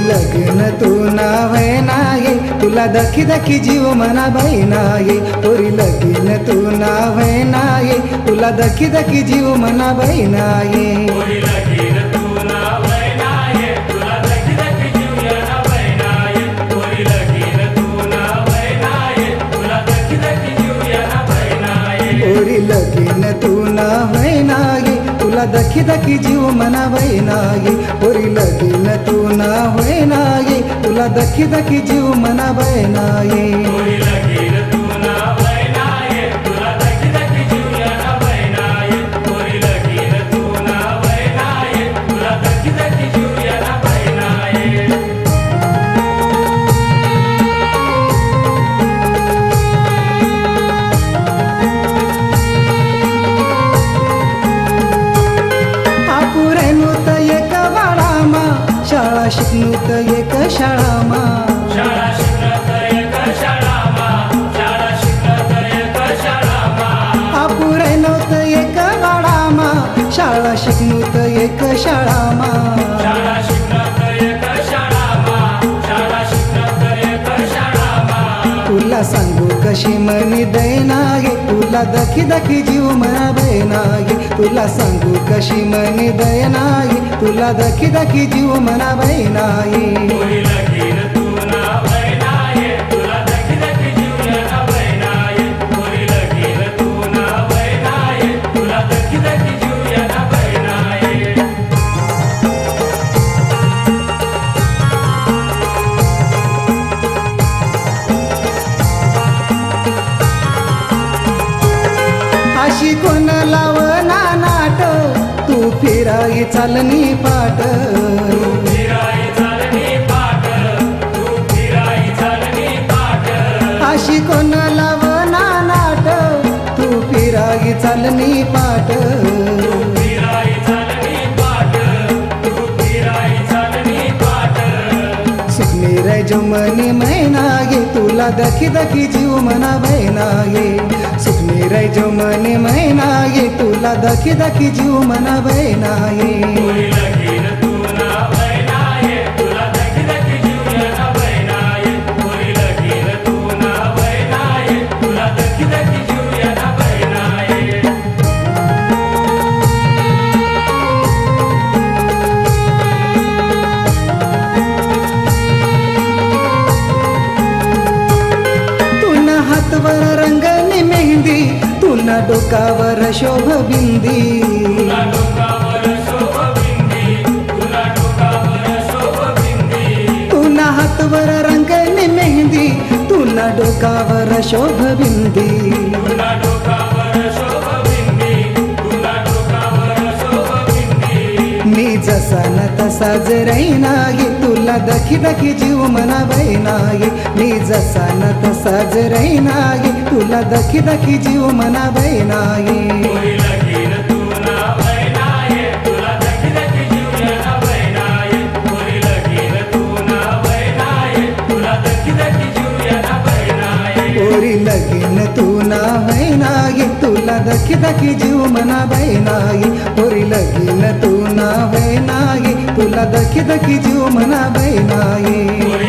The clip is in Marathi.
लगीन तू ना व्हयना ये तुला दखी दखी जीव मना बहिना ये पोरी लगीन तू ना व्हयना ये तुला दखी दखी जीव मना बहिना ये पोरी लगीन तू ना व्हयना ये तुला दखी दखी जीव मना बहिना ये पोरी लगीन तू ना व्हयना ये तुला दखी दखी जीव मना बहिना ये शाळा शिकणूत एक शाळामा आपुरे नव्हत एक वाडामा शाळा शिकणूत एक शाळामा तुला सांगू कशी मनी दैना ये तुला दखी दखी जीव मना बहिना ये तुला सांगू कशी मनी दैना ये तुला दखी दखी जीव मना बहिना ये अशी कोण लावना नाट तू फिराई चालनी पाट अशी कोण लावना नाट तू फिराई चालनी पाट सुखनी रे जमनी मैना ये तुला दखी दखी जीव मना बहिना ये सुखनी रे जमनी मैना ये तुला दखी दखी जीव मना बहिना ये हातवर रंगनी मेहंदी तुला डोकावर शोभ बिंदी तुला हातवर रंगनी मेहंदी तुला डोकावर शोभ बिंदी मी जसा न तसाच राहीना ये तुला दखी दखी जीव मना बहिना ये मी जसा न तसाच राहीना ये तुला दखी दखी जीव मना बहिना ये पोरी लगीन तू ना व्हयना ये तुला दखी दखी जीव मना बहिना ये पोरी लगीन तू ना व्हयना ये तुला दखी दखी जीव मना बहिना ये